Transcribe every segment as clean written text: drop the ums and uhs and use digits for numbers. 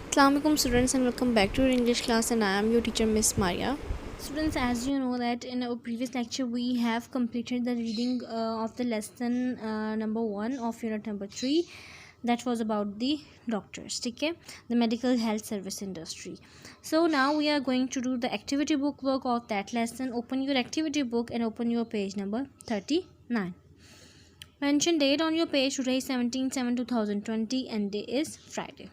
Assalamualaikum students and welcome back to your English class, and I am your teacher Miss Maria. Students, as you know that in our previous lecture we have completed the reading of the lesson number 1 of unit number 3, that was about the doctors, okay, the medical health service industry. So now we are going to do the activity book work of that lesson. Open your activity book and open your page number 39. Mention date on your page. Today is 17/7/2020 and day is Friday.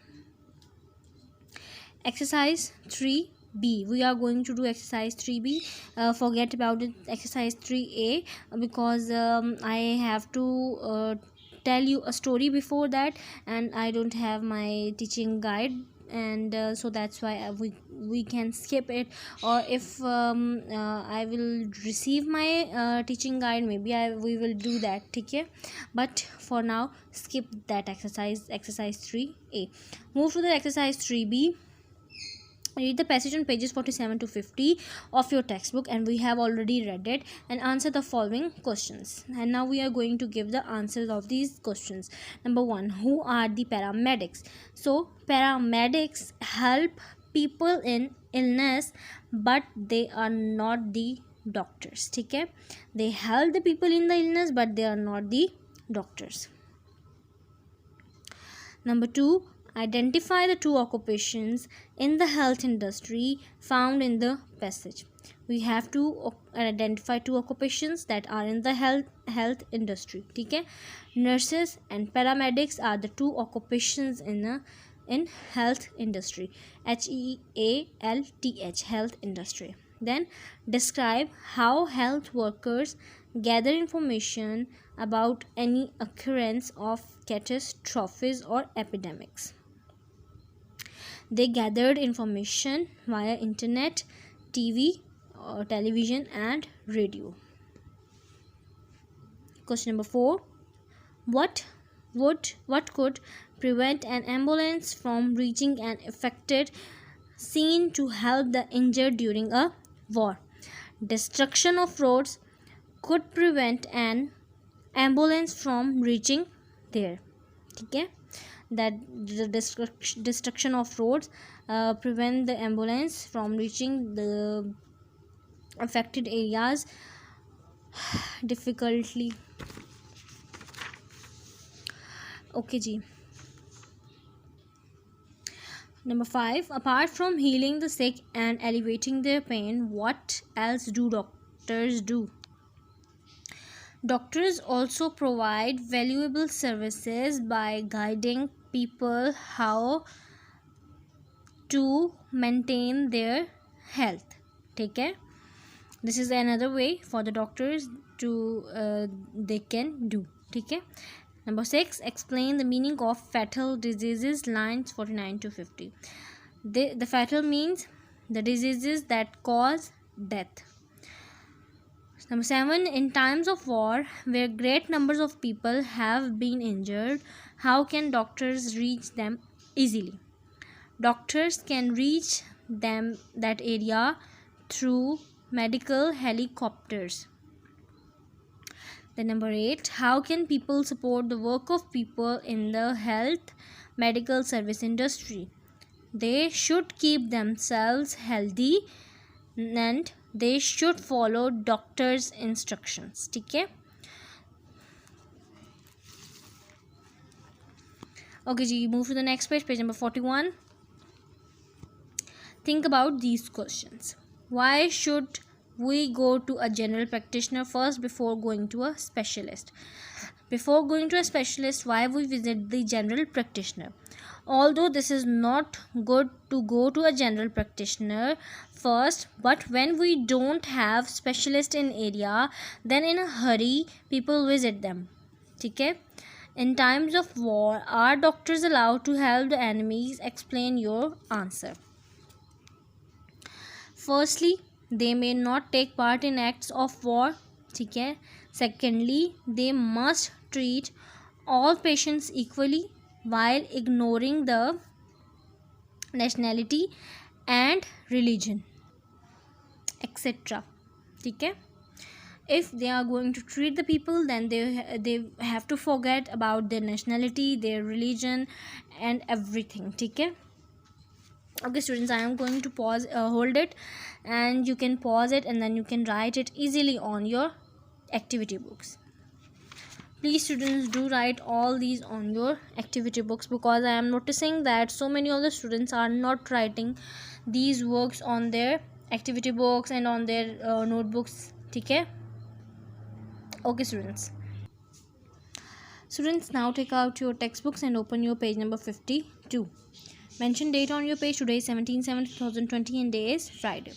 Exercise 3B. We are going to do exercise 3B. Forget about it, exercise 3A, because I have to tell you a story before that, and I don't have my teaching guide, and so that's why we can skip it. Or if I will receive my teaching guide, maybe we will do that, okay? But for now, skip that exercise 3A. Move to the exercise 3B. Read the passage on pages 47 to 50 of your textbook, and we have already read it, and answer the following questions. And now we are going to give the answers of these questions. Number 1, who are the paramedics? So paramedics help people in illness, but they are not the doctors, okay? They help the people in the illness, but they are not the doctors. Number 2, identify the two occupations in the health industry found in the passage. We have to identify two occupations that are in the health industry. Okay? Nurses and paramedics are the two occupations in health industry. HEALTH, health industry. Then describe how health workers gather information about any occurrence of catastrophes or epidemics. They gathered information via internet, TV, television and radio. Question number 4. What could prevent an ambulance from reaching an affected scene to help the injured during a war? Destruction of roads could prevent an ambulance from reaching there. Okay? That the destruction of roads prevent the ambulance from reaching the affected areas difficultly. Okay ji. Number 5, apart from healing the sick and alleviating their pain, what else do doctors do? Doctors also provide valuable services by guiding people how to maintain their health. Take care. This is another way for the doctors to they can do. Okay. Number 6, explain the meaning of fatal diseases. Lines 49 to 50. The fatal means the diseases that cause death. Number 7, in times of war where great numbers of people have been injured, how can doctors reach them easily? Doctors can reach that area through medical helicopters. Then number 8, how can people support the work of people in the health medical service industry? They should keep themselves healthy and they should follow doctor's instructions. Okay? Okay, move to the next page, page number 41. Think about these questions. Why should we go to a general practitioner first before going to a specialist? Before going to a specialist, why we visit the general practitioner? Although this is not good to go to a general practitioner first, but when we don't have specialist in area, then in a hurry people visit them. Okay? In times of war, are doctors allowed to help the enemies? Explain your answer. Firstly, they may not take part in acts of war. Okay? Secondly, they must treat all patients equally while ignoring the nationality and religion, etc. Okay? If they are going to treat the people, then they have to forget about their nationality, their religion and everything. Okay? Okay students, I am going to pause, hold it, and you can pause it and then you can write it easily on your activity books. Please students, do write all these on your activity books, because I am noticing that so many of the students are not writing these works on their activity books and on their notebooks. ठीक है? Okay students, now take out your textbooks and open your page number 52. Mention date on your page. Today is 17/7/2020 and day is Friday.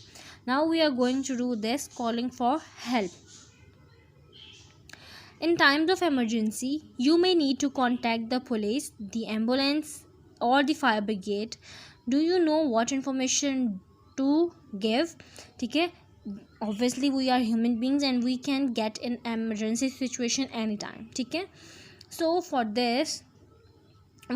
Now we are going to do this calling for help. In times of emergency, you may need to contact the police, the ambulance, or the fire brigade. Do you know what information to give? ठीक है? Obviously we are human beings and we can get in emergency situation anytime. ठीक है? So for this,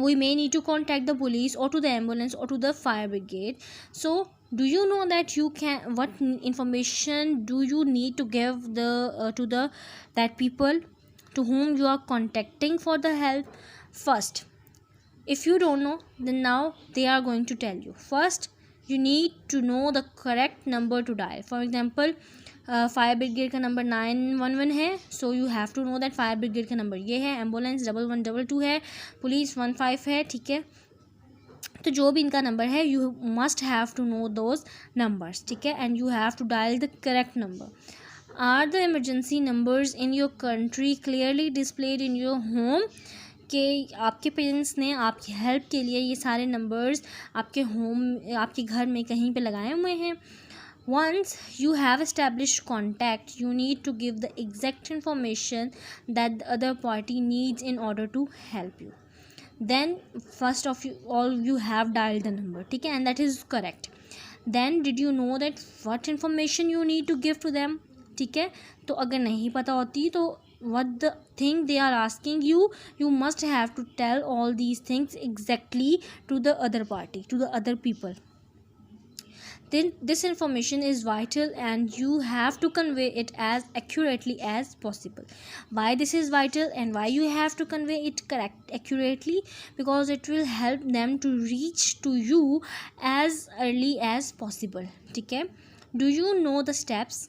we may need to contact the police or to the ambulance or to the fire brigade. So do you know that you can, what information do you need to give to the that people to whom you are contacting for the help? First, if you don't know, then now they are going to tell you. First, you need to know the correct number to dial. For example, fire brigade का number 911 है, so you have to know that fire brigade का number ये है, ambulance 1122 है, police 15 है. ठीक है? तो जो भी इनका नंबर है, you must have to know those numbers. ठीक है? And you have to dial the correct number. Are the emergency numbers in your country clearly displayed in your home? कि आपके पेरेंट्स ने आपकी हेल्प के लिए ये सारे नंबर्स आपके होम, आपके घर में कहीं पे लगाए हुए हैं. Once you have established contact, you need to give the exact information that the other party needs in order to help you. Then first of all you have dialed the number. ठीक है? And that is correct. Then did you know that what information you need to give to them? ठीक है? तो अगर नहीं पता होती तो what the thing they are asking you, you must have to tell all these things exactly to the other party, to the other people. Then this information is vital and you have to convey it as accurately as possible. Why this is vital and why you have to convey it accurately? Because it will help them to reach to you as early as possible. ठीक है? Do you know the steps?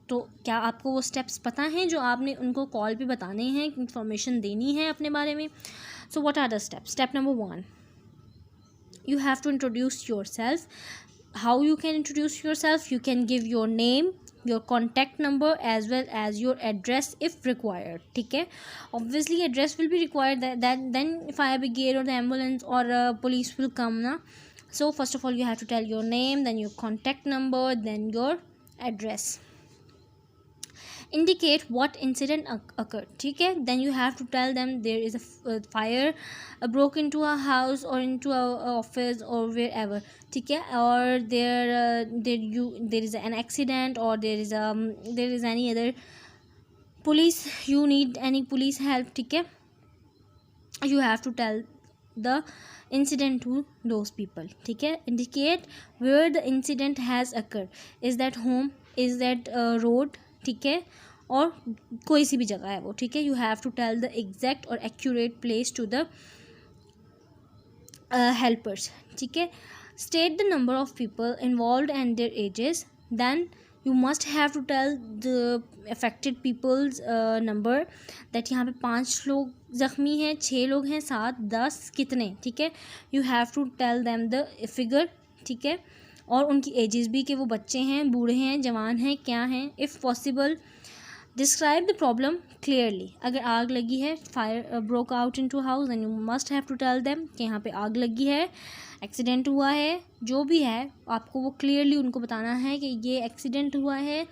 तो क्या आपको वो steps पता हैं जो आपने उनको कॉल पे बताने हैं, इंफॉर्मेशन देनी है अपने बारे में? So what are the steps? Step number 1, you have to introduce yourself. How you can introduce yourself? You can give your name, your contact number, as well as your address if required. ठीक है? Obviously address will be required, that then fire brigade or the ambulance or police will come na. So first of all you have to tell your name, then your contact number, then your address. Indicate what incident occurred. ठीक है? Then you have to tell them there is a fire broke into a house or into a office or wherever. ठीक है? Or there is an accident, or there is any other police, you need any police help. ठीक है? You have to tell the incident to those people. ठीक है? Indicate where the incident has occurred. Is that home? Is that road? ठीक है? और कोई सी भी जगह है वो. ठीक है? You have to tell the exact or accurate place to the helpers. ठीक है? State the number of people involved and their ages. Then you must have to tell the affected people's number, that यहाँ पे 5 लोग ज़ख्मी हैं, 6 लोग हैं, 7, 10 कितने. ठीक है? You have to tell them the figure. ठीक है? और उनकी एजेस भी, कि वो बच्चे हैं, बूढ़े हैं, जवान हैं, क्या हैं. If possible describe the problem clearly. अगर आग लगी है, fire broke out in to house, then you must have to tell them कि यहाँ पे आग लगी है, एक्सीडेंट हुआ है, जो भी है आपको वो क्लियरली उनको बताना है कि ये एक्सीडेंट हुआ है,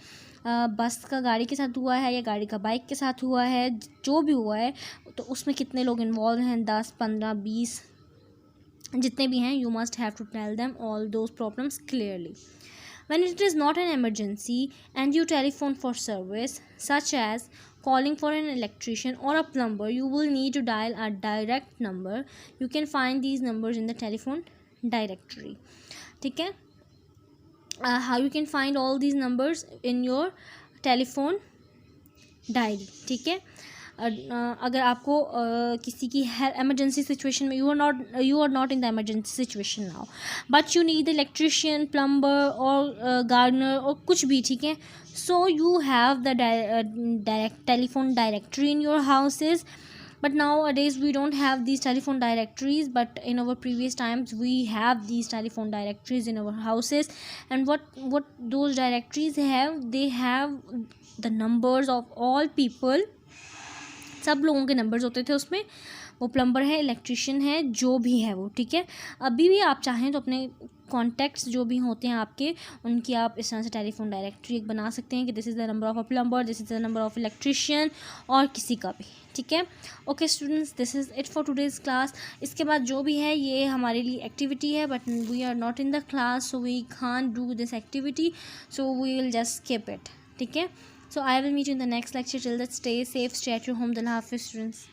बस का गाड़ी के साथ हुआ है या गाड़ी का बाइक के साथ हुआ है, जो भी हुआ है तो उसमें कितने लोग इन्वॉल्व हैं, 10, 15, 20 जितने भी हैं. You must have to tell them all those problems clearly. When it is not an emergency and you telephone for service, such as calling for an electrician or a plumber, you will need to dial a direct number. You can find these numbers in the telephone directory. ठीक है? How you can find all these numbers in your telephone diary. ठीक है? अगर आपको किसी की emergency situation में, you are not in the emergency situation now, but you need electrician, plumber और गार्डनर और कुछ भी, ठीक है. So you have the direct telephone directory in your houses, but nowadays we don't have these telephone directories, but in our previous times we have these telephone directories in our houses. And what those directories have, they have the numbers of all people, सब लोगों के numbers होते थे उसमें. वो plumber है, electrician है, जो भी है वो, ठीक है. अभी भी आप चाहें तो अपने कॉन्टैक्ट्स जो भी होते हैं आपके, उनकी आप इस तरह से टेलीफोन डायरेक्टरी एक बना सकते हैं कि this is the number of a plumber, this is the number of electrician, और किसी का भी, ठीक है. Okay students, this is it for today's class. इसके बाद जो भी है ये हमारे लिए एक्टिविटी है, but we are not in the class, so we can't do this activity, so we will just skip it, ठीक है. So I will meet you in the next lecture. Till that, stay safe, stay at your home. Then have students.